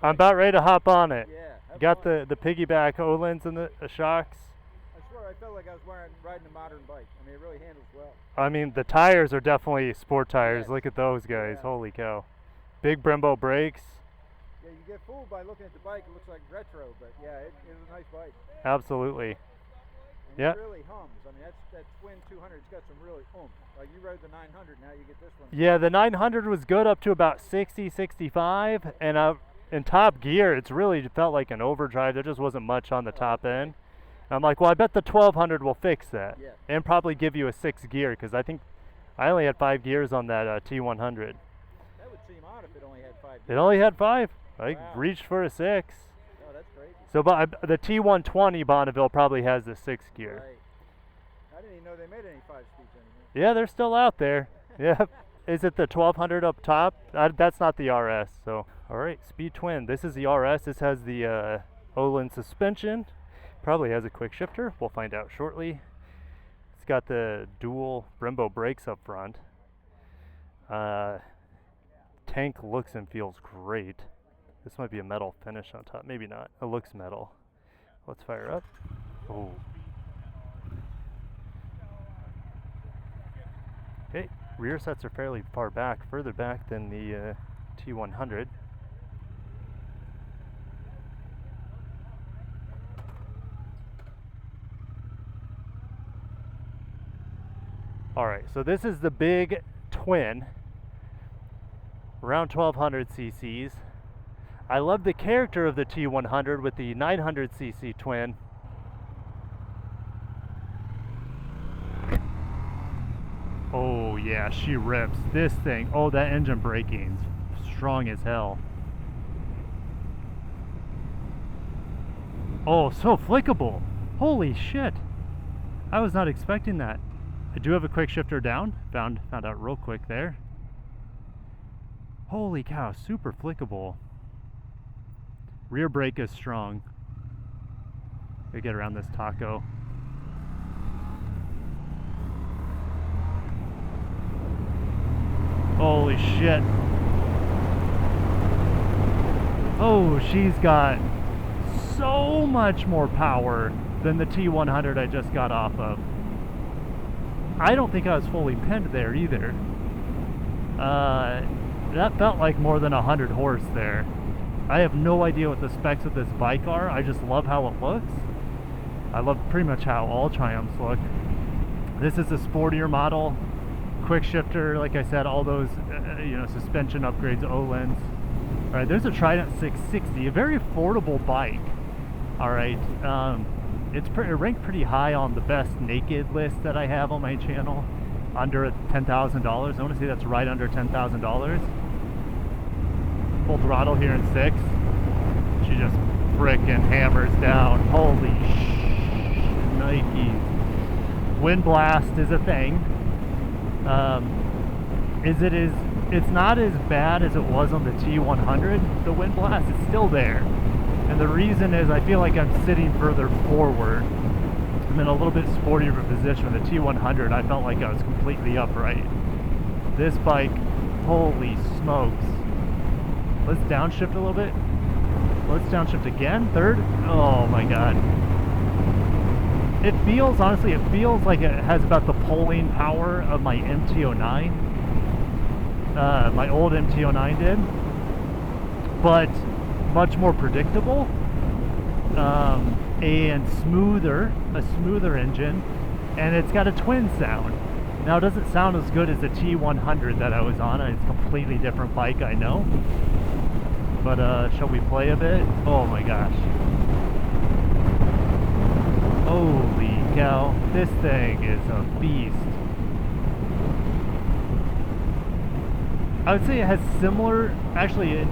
I'm about ready to hop on it. Yeah. Got the piggyback Öhlins and the shocks. I swear I felt like I was riding a modern bike. I mean, it really handles well. I mean, the tires are definitely sport tires. Yes. Look at those guys. Yeah. Holy cow. Big Brembo brakes. Yeah, you get fooled by looking at the bike. It looks like retro, but yeah, it's a nice bike. Absolutely. And Yeah. it really hums. I mean, that twin 200's got some really oomph. Like you rode the 900, now you get this one. Yeah, the 900 was good up to about 60, 65, and in top gear, it's really felt like an overdrive. There just wasn't much on the top end. And I'm like, well, I bet the 1200 will fix that, Yeah. and probably give you a 6 gear, because I think I only had 5 gears on that T100. That would seem odd if it only had 5 It gears. only had 5. I Wow. reached for a 6. Oh, that's crazy. So the T120 Bonneville probably has the 6 gear. Right. I didn't even know they made any 5 speeds anymore. Yeah, they're still out there. Yep. Is it the 1200 up top? That's not the RS. So, all right, Speed Twin. This is the RS. This has the Öhlins suspension. Probably has a quick shifter. We'll find out shortly. It's got the dual Brembo brakes up front. Tank looks and feels great. This might be a metal finish on top. Maybe not. It looks metal. Let's fire up. Oh. Okay, rear sets are fairly far back, further back than the T100. Alright, so this is the big twin, around 1200 cc's. I love the character of the T100 with the 900 cc twin. Oh yeah, she rips. This thing, oh, that engine braking's strong as hell. Oh, so flickable. Holy shit. I was not expecting that. I do have a quick shifter down. Found out real quick there. Holy cow, super flickable. Rear brake is strong. We get around this taco. Holy shit. Oh, she's got so much more power than the T100 I just got off of. I don't think I was fully pinned there either. That felt like more than 100 horse there. I have no idea what the specs of this bike are. I just love how it looks. I love pretty much how all Triumphs look. This is a sportier model. Quick shifter, like I said, all those suspension upgrades, Öhlins. All right, there's a Trident 660, a very affordable bike. All right, it's ranked pretty high on the best naked list that I have on my channel, under $10,000. I want to say that's right under $10,000. Full throttle here in 6. She just frickin' hammers down. Holy Nike. Wind blast is a thing. It's not as bad as it was on the T100. The wind blast is still there, and the reason is I feel like I'm sitting further forward. I'm in a little bit sportier of a position. With the T100, I felt like I was completely upright. This bike, holy smokes. Let's downshift a little bit. Let's downshift again. Third. Oh my god. It feels, honestly, it feels like it has about the pulling power of my MT-09. My old MT-09 did. But much more predictable. And smoother. A smoother engine. And it's got a twin sound. Now, it doesn't sound as good as the T100 that I was on. It's a completely different bike, I know. But, shall we play a bit? Oh my gosh. Holy cow, this thing is a beast. I would say it has similar, actually it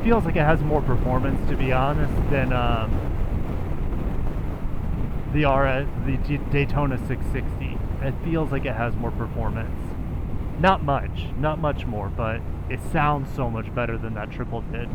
feels like it has more performance, to be honest, than the Daytona 660. It feels like it has more performance. Not much more, but it sounds so much better than that triple did.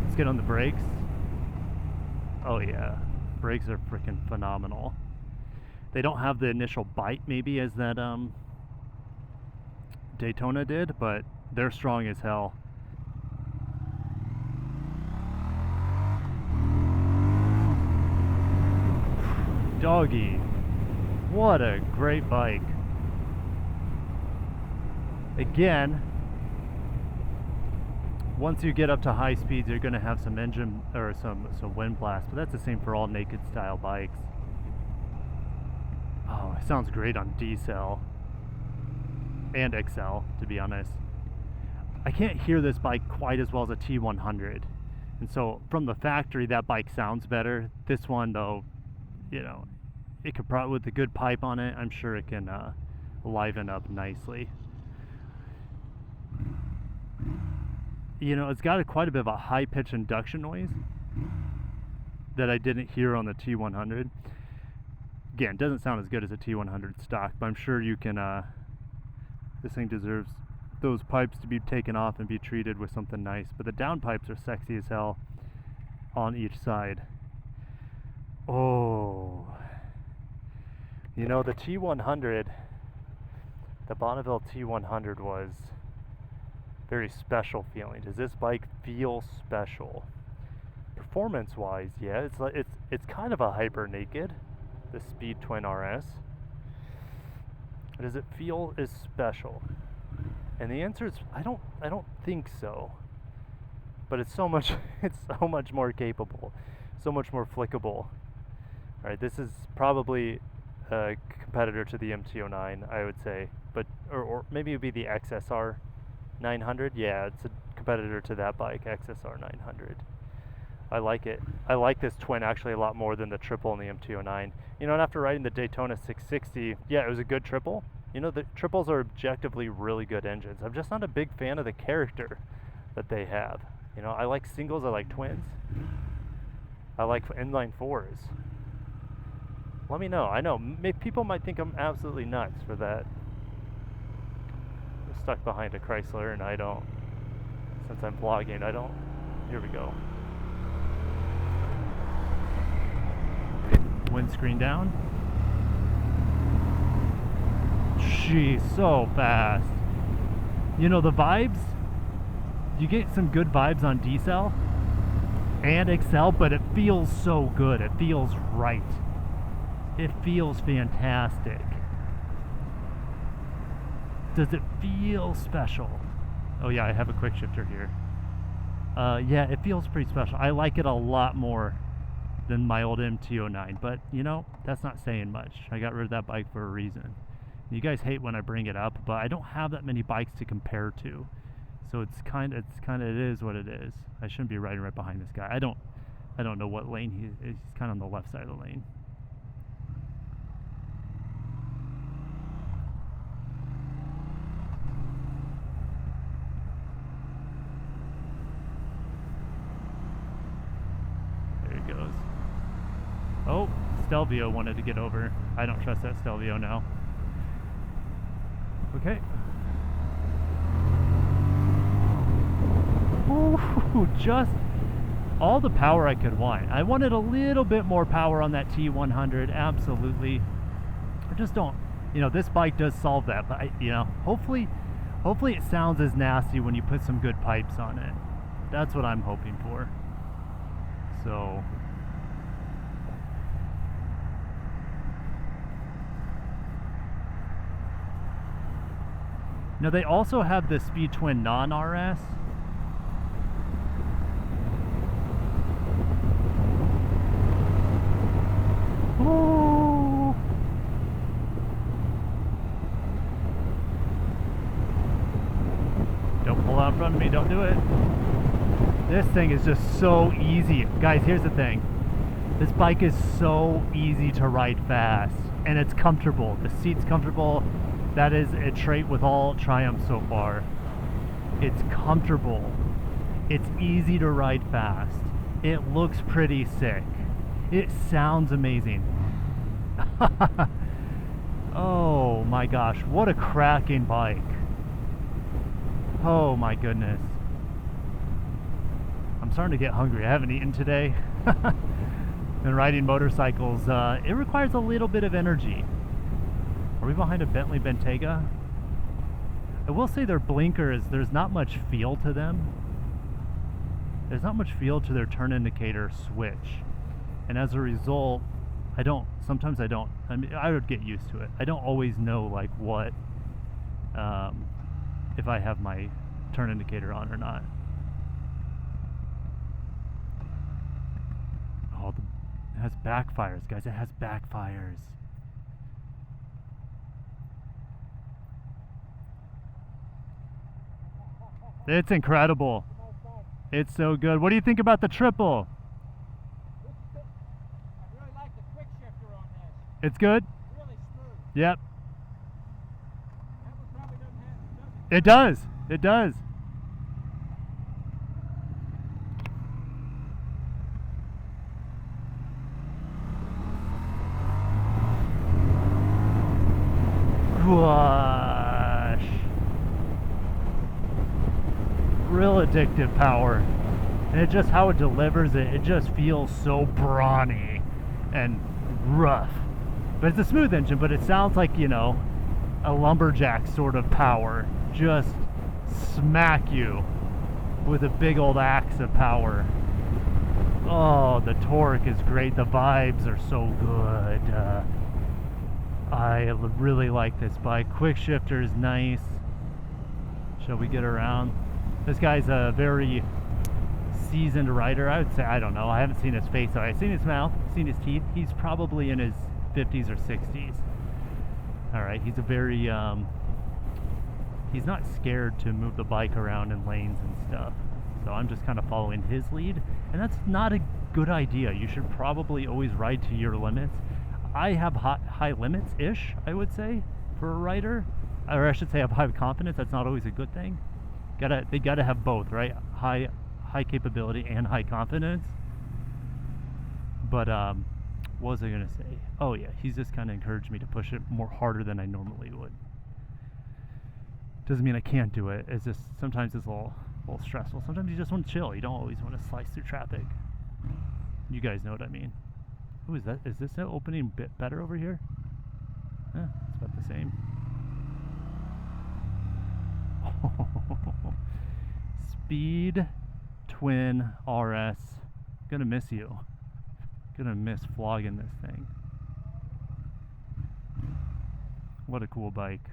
Let's get on the brakes. Oh yeah. Brakes are freaking phenomenal. They don't have the initial bite maybe as that Daytona did, but they're strong as hell. doggy. What a great bike. Again, once you get up to high speeds, you're going to have some engine or some wind blast, but that's the same for all naked style bikes. Oh, it sounds great on D-Cell and XL, to be honest. I can't hear this bike quite as well as a T100, and so from the factory that bike sounds better. This one though, you know, it could probably, with a good pipe on it, I'm sure it can liven up nicely. You know, it's got quite a bit of a high-pitched induction noise that I didn't hear on the T100. Again, it doesn't sound as good as a T100 stock, but I'm sure you can, this thing deserves those pipes to be taken off and be treated with something nice. But the down pipes are sexy as hell on each side. Oh, you know, the T100, the Bonneville T100 was very special feeling. Does this bike feel special? Performance wise, yeah, it's like it's kind of a hyper naked, the Speed Twin RS. Does it feel as special? And the answer is I don't think so. But it's so much more capable, so much more flickable. All right, this is probably a competitor to the MT-09, I would say, but or maybe it would be the XSR 900. Yeah, it's a competitor to that bike, XSR 900. I like it. I like this twin actually a lot more than the triple in the MT-09. You know, and after riding the Daytona 660, yeah, it was a good triple. You know, the triples are objectively really good engines. I'm just not a big fan of the character that they have. You know, I like singles, I like twins. I like inline fours. Let me know. I know, people might think I'm absolutely nuts for that. I'm stuck behind a Chrysler and I don't, since I'm vlogging, I don't. Here we go. Windscreen down. She's so fast. You know, the vibes, you get some good vibes on D-Cell and XL, but it feels so good. It feels right. It feels fantastic. Does it feel special? Oh yeah, I have a quick shifter here. Yeah, it feels pretty special. I like it a lot more than my old MT-09, but you know, that's not saying much. I got rid of that bike for a reason. You guys hate when I bring it up, but I don't have that many bikes to compare to. So it is what it is. I shouldn't be riding right behind this guy. I don't know what lane he is. He's kind of on the left side of the lane. There he goes. Oh, Stelvio wanted to get over. I don't trust that Stelvio now. Okay. Ooh, just all the power I could want. I wanted a little bit more power on that T100, absolutely. I just don't, you know, this bike does solve that, but you know, hopefully it sounds as nasty when you put some good pipes on it. That's what I'm hoping for. So now they also have the Speed Twin non-RS. Ooh. Don't pull out in front of me, don't do it. This thing is just so easy. Guys, here's the thing. This bike is so easy to ride fast, and it's comfortable. The seat's comfortable. That is a trait with all Triumphs so far. It's comfortable. It's easy to ride fast. It looks pretty sick. It sounds amazing. Oh my gosh, what a cracking bike. Oh my goodness. I'm starting to get hungry. I haven't eaten today. And riding motorcycles, it requires a little bit of energy. Are we behind a Bentley Bentayga? I will say their blinkers, there's not much feel to them. There's not much feel to their turn indicator switch. And as a result, sometimes I don't, I mean, I would get used to it. I don't always know like what, if I have my turn indicator on or not. Oh, it has backfires, guys. It has backfires. It's incredible. It's so good. What do you think about the triple? I really like the quick shifter on this. It's good? Really smooth. Yep. That one probably doesn't have, It does. It does. Whoosh. Real addictive power. And it just, how it delivers it, it just feels so brawny and rough. But it's a smooth engine, but it sounds like, you know, a lumberjack sort of power. Just smack you with a big old axe of power. Oh, the torque is great. The vibes are so good. I really like this bike. Quick shifter is nice. Shall we get around? This guy's a very seasoned rider. I would say, I don't know. I haven't seen his face. I've seen his mouth, seen his teeth. He's probably in his 50s or 60s. All right, he's a very, he's not scared to move the bike around in lanes and stuff. So I'm just kind of following his lead. And that's not a good idea. You should probably always ride to your limits. I have high limits-ish, I would say, for a rider. Or I should say I have high confidence. That's not always a good thing. They gotta have both, right? High capability and high confidence. But what was I gonna say? Oh yeah, he's just kind of encouraged me to push it more harder than I normally would. Doesn't mean I can't do it. It's just sometimes it's a little stressful. Sometimes you just want to chill. You don't always want to slice through traffic. You guys know what I mean. Who is that? Is this opening a bit better over here? Yeah, it's about the same. Speed Twin RS. Gonna miss you. Gonna miss flogging this thing. What a cool bike.